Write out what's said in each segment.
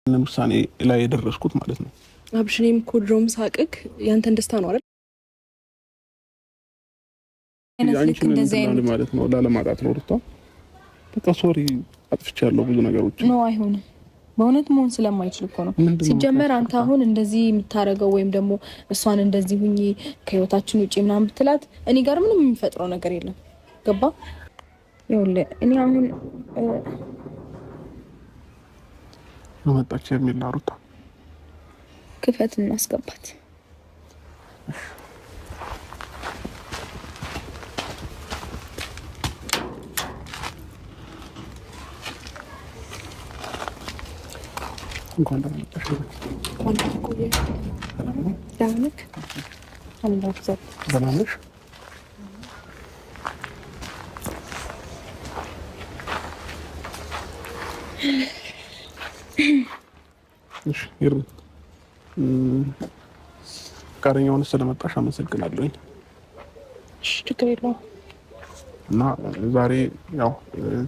ውሳኔ ላይ የደረስኩት ማለት ነው። አብሽኔም ኮድሮም ሳቅክ ያንተን ደስታ ነው አይደል? አንቺን ማለት ነው ላለማጣት ነው ሩታ። በቃ ሶሪ አጥፍቻለሁ ብዙ ነገሮች። ነው አይሆንም። በእውነት መሆን ስለማይችል እኮ ነው። ሲጀመር አንተ አሁን እንደዚህ የምታረገው ወይም ደግሞ እሷን እንደዚህ ሁኚ ከህይወታችን ውጪ ምናምን ብትላት እኔ ጋር ምንም የሚፈጥረው ነገር የለም። ገባ? ይኸውልህ እኔ አሁን ነው መጣች የሚል ሩታ ክፈት እናስገባት። እንኳን ደህና መጣሽ። ደህና ነሽ? እሺ ይሩ ፈቃደኛውን ስለመጣሽ አመሰግናለሁ። እሺ ችግር የለውም። እና ዛሬ ያው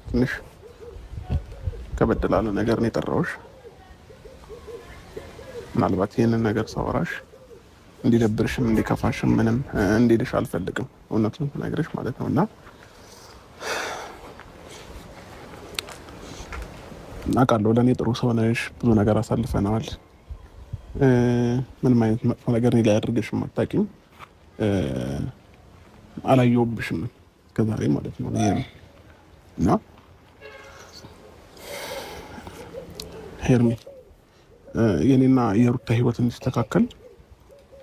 ትንሽ ከበድ ላለ ነገር ነው የጠራሁሽ። ምናልባት ይሄንን ነገር ሳወራሽ እንዲደብርሽም እንዲከፋሽም ምንም እንዲልሽ አልፈልግም። እውነቱን ነግረሽ ማለት ነውና አውቃለሁ ለኔ ጥሩ ሰው ነሽ። ብዙ ነገር አሳልፈናል። ምንም አይነት መጥፎ ነገር እኔ ላይ አድርገሽም አታውቂም። አላየሁብሽም ከዛሬ ማለት ነው። እና ሄርሚ የኔና የሩታ ህይወት እንዲስተካከል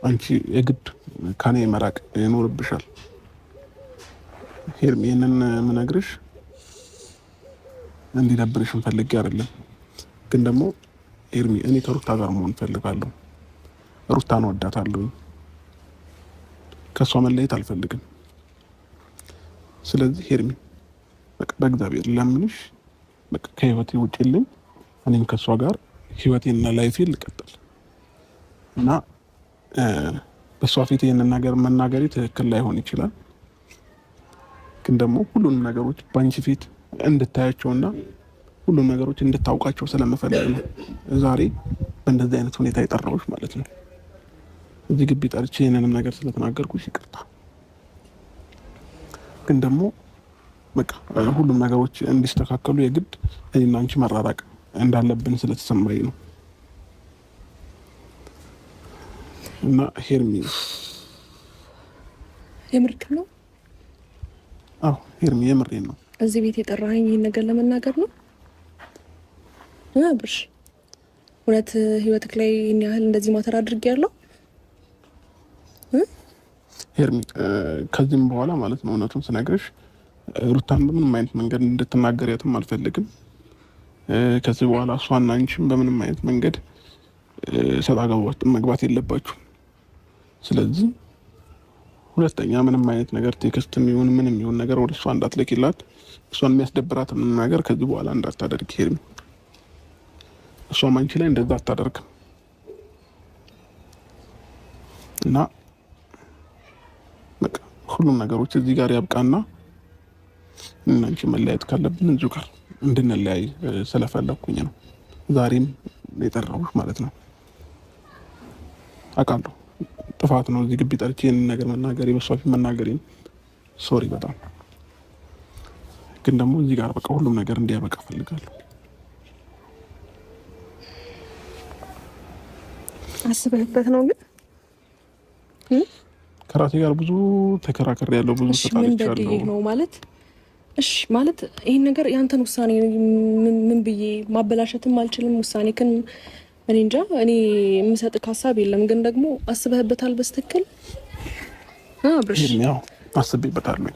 አንቺ የግድ ከኔ መራቅ ይኖርብሻል። ሄርሚ ይሄንን የምነግርሽ እንዲደብርሽ ፈልጌ አይደለም፣ ግን ደግሞ ሄርሚ እኔ ከሩታ ጋር መሆን ፈልጋለሁ። ሩታን ወዳታለሁ። ከሷ መለየት አልፈልግም። ስለዚህ ሄርሚ በቃ በእግዚአብሔር ለምንሽ በቃ ከህይወቴ ውጪልኝ። እኔም ከሷ ጋር ህይወቴንና ላይፌን ልቀጥል እና በሷ ፊት ይሄንን ነገር መናገሬ ትክክል ላይሆን ይችላል፣ ግን ደግሞ ሁሉንም ነገሮች ባንቺ ፊት እንድታያቸውና ሁሉም ነገሮች እንድታውቃቸው ስለምፈልግ ነው ዛሬ በእንደዚህ አይነት ሁኔታ የጠራሁሽ ማለት ነው። እዚህ ግቢ ጠርቼ ይሄንንም ነገር ስለተናገርኩሽ ይቅርታ፣ ግን ደግሞ በቃ ሁሉም ነገሮች እንዲስተካከሉ የግድ እኔና አንቺ መራራቅ እንዳለብን ስለተሰማኝ ነው። እና ሄርሚ የምርክ ነው? አዎ ሄርሚ የምሬን ነው። እዚህ ቤት የጠራኸኝ ይሄን ነገር ለመናገር ነው? ብርሽ እውነት ህይወትክ ላይ ይሄን ያህል እንደዚህ ማተር አድርጌያለሁ? ሄርሚ ከዚህም በኋላ ማለት ነው እውነቱን ስነግርሽ ሩታን በምንም አይነት መንገድ እንድትናገሪያትም አልፈልግም። ከዚህ በኋላ እሷና አንቺም በምንም አይነት መንገድ ሰጣ ገባ ውስጥ መግባት የለባችሁ። ስለዚህ ሁለተኛ ምንም አይነት ነገር ቴክስትም ይሁን ምንም ይሁን ነገር ወደ እሷ እንዳትልኪላት፣ እሷን የሚያስደብራት ምንም ነገር ከዚህ በኋላ እንዳታደርግ ሄርሚ። እሷም አንቺ ላይ እንደዛ አታደርግም እና በቃ ሁሉም ነገሮች እዚህ ጋር ያብቃና እና አንቺ መለያየት ካለብን እዚሁ ጋር እንድንለያይ ስለፈለኩኝ ነው ዛሬም የጠራሁሽ ማለት ነው። አውቃለሁ ጥፋት ነው እዚህ ግቢ ጠርቼ ይሄንን ነገር መናገሬ፣ በሷ ፊት መናገሬ ሶሪ በጣም ግን ደግሞ እዚህ ጋር በቃ ሁሉም ነገር እንዲያበቃ ፈልጋለሁ። አስበህበት ነው? ግን ከራሴ ጋር ብዙ ተከራከር ያለው ብዙ ተጣልቻለሁ ነው ማለት እሺ ማለት ይሄን ነገር ያንተን ውሳኔ ምን ብዬ ማበላሸትም አልችልም። ውሳኔክን እኔ እንጃ፣ እኔ የምሰጥህ ሀሳብ የለም፣ ግን ደግሞ አስበህበታል በስትክክል? አብርሽ ያው አስቤበታለሁ።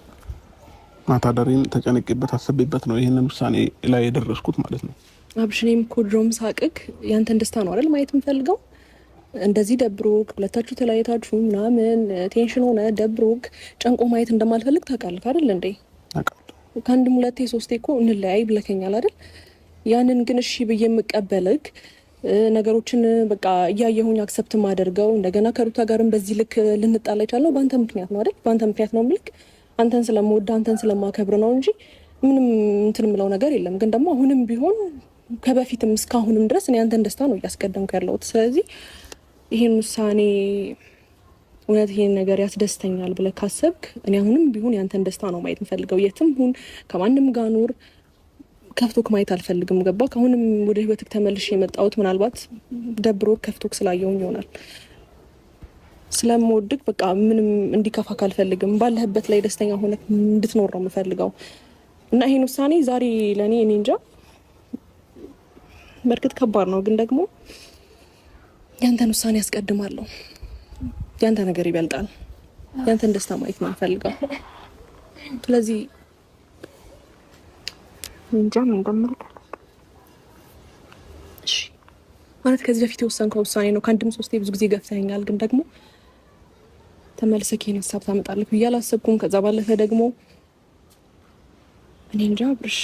ማታ ዳሬን ተጨነቄበት አስቤበት ነው ይሄንን ውሳኔ ላይ የደረስኩት ማለት ነው። አብርሽ እኔም ኮድሮም ሳቅክ ያንተን ደስታ ነው አይደል ማየት የምፈልገው። እንደዚህ ደብሮክ ሁለታችሁ ተለያይታችሁ ምናምን ቴንሽን ሆነ ደብሮክ ጨንቆ ማየት እንደማልፈልግ ታውቃለህ አይደል እንዴ? ከአንድም ሁለቴ ሶስቴ እኮ እንለያይ ብለከኛል አይደል? ያንን ግን እሺ ብዬ የምቀበልክ ነገሮችን በቃ እያየሁኝ አክሰፕት ማደርገው እንደገና ከሩታ ጋርም በዚህ ልክ ልንጣላ ይቻለው በአንተ ምክንያት ነው አይደል? በአንተ ምክንያት ነው ምልክ አንተን ስለምወድ አንተን ስለማከብር ነው እንጂ ምንም እንትን ምለው ነገር የለም። ግን ደግሞ አሁንም ቢሆን ከበፊትም እስካሁንም ድረስ እኔ አንተን ደስታ ነው እያስቀደምኩ ያለሁት። ስለዚህ ይሄን ውሳኔ እውነት ይሄን ነገር ያስደስተኛል ብለህ ካሰብክ እኔ አሁንም ቢሆን ያንተን ደስታ ነው ማየት የምፈልገው። የትም ሁን ከማንም ጋር ኑር ከፍቶክ ማየት አልፈልግም። ገባክ? አሁንም ወደ ህይወትክ ተመልሼ የመጣሁት ምናልባት ደብሮ ከፍቶክ ስላየውኝ ይሆናል። ስለምወድቅ በቃ ምንም እንዲከፋክ አልፈልግም። ባለህበት ላይ ደስተኛ ሆነክ እንድትኖር ነው የምፈልገው እና ይሄን ውሳኔ ዛሬ ለእኔ እኔ እንጃ በርግጥ ከባድ ነው፣ ግን ደግሞ ያንተን ውሳኔ ያስቀድማለሁ። ያንተ ነገር ይበልጣል። ያንተን ደስታ ማየት ነው የምፈልገው። ስለዚህ እንጃ ምን እንደምልህ እሺ ማለት ከዚህ በፊት የወሰንከው ውሳኔ ነው። ከአንድም ሶስቴ ብዙ ጊዜ ገፍተኸኛል፣ ግን ደግሞ ተመልሰህ ይሄን ሀሳብ ታመጣለህ ብዬ አላሰብኩም። ከዛ ባለፈ ደግሞ እኔ እንጃ አብርሽ።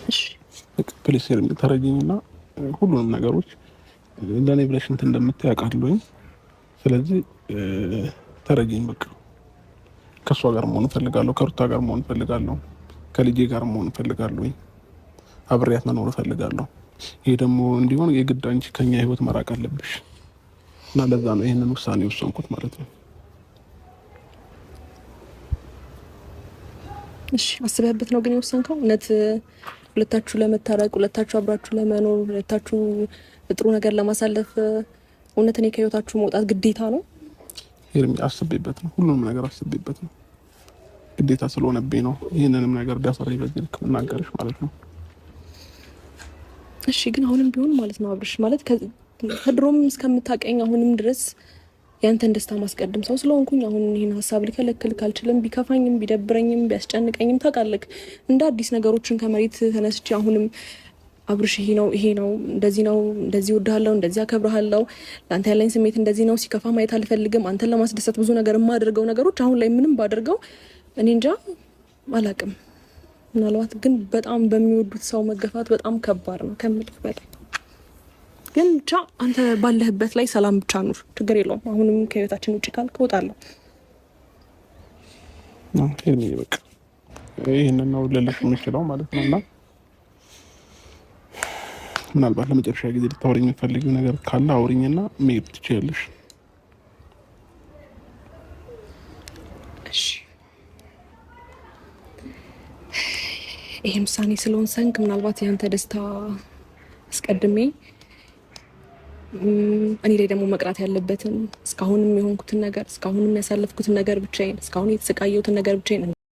እሺ ፕሊስ ተረጂኝና ሁሉንም ነገሮች ለእኔ ብለሽ እንትን እንደምታይ አውቃለሁኝ። ስለዚህ ተረጂኝ በቃ። ከእሷ ጋር መሆን እፈልጋለሁ፣ ከሩታ ጋር መሆን እፈልጋለሁ፣ ከልጄ ጋር መሆን እፈልጋለሁ፣ አብሬያት መኖር እፈልጋለሁ። ይሄ ደግሞ እንዲሆን የግድ አንቺ ከኛ ህይወት መራቅ አለብሽ እና ለዛ ነው ይሄንን ውሳኔ ወሰንኩት ማለት ነው። እሺ አስበህበት ነው ግን የወሰንከው? እውነት ሁለታችሁ ለመታረቅ፣ ሁለታችሁ አብራችሁ ለመኖር፣ ሁለታችሁ ጥሩ ነገር ለማሳለፍ እውነት እኔ ከህይወታችሁ መውጣት ግዴታ ነው? ይሄም አስቤበት ነው፣ ሁሉንም ነገር አስቤበት ነው። ግዴታ ስለሆነብኝ ነው ይሄንንም ነገር ዳሰሪ በዚህ ልክ መናገርሽ ማለት ነው። እሺ ግን አሁንም ቢሆን ማለት ነው አብርሽ ማለት ከድሮም እስከምታቀኝ አሁንም ድረስ ያንተን ደስታ ማስቀደም ሰው ስለሆንኩኝ አሁን ይሄን ሀሳብ ልከለክል ካልችልም፣ ቢከፋኝም ቢደብረኝም ቢያስጨንቀኝም ታውቃለህ እንደ አዲስ ነገሮችን ከመሬት ተነስቼ አሁንም አብርሽ ይሄ ነው እንደዚህ ነው እንደዚህ እወድሃለሁ እንደዚህ አከብርሃለሁ ለአንተ ያለኝ ስሜት እንደዚህ ነው፣ ሲከፋ ማየት አልፈልግም፣ አንተን ለማስደሰት ብዙ ነገር የማደርገው ነገሮች አሁን ላይ ምንም ባደርገው እኔ እንጃ አላውቅም። ምናልባት ግን በጣም በሚወዱት ሰው መገፋት በጣም ከባድ ነው ከምልህ በላይ። ግን ብቻ አንተ ባለህበት ላይ ሰላም ብቻ ኑር፣ ችግር የለውም። አሁንም ከህይወታችን ውጭ ካልክ እወጣለሁ። በቃ ይህንን ነው ልልሽ የምችለው ማለት ነው። እና ምናልባት ለመጨረሻ ጊዜ ልታወሪኝ የምትፈልጊው ነገር ካለ አውሪኝና መሄድ ትችያለሽ። እሺ ይሄም ውሳኔ ስለወሰንክ ምናልባት ያንተ ደስታ አስቀድሜ እኔ ላይ ደግሞ መቅራት ያለበትን እስካሁንም የሆንኩትን ነገር እስካሁንም ያሳለፍኩትን ነገር ብቻዬን እስካሁን የተሰቃየሁትን ነገር ብቻዬን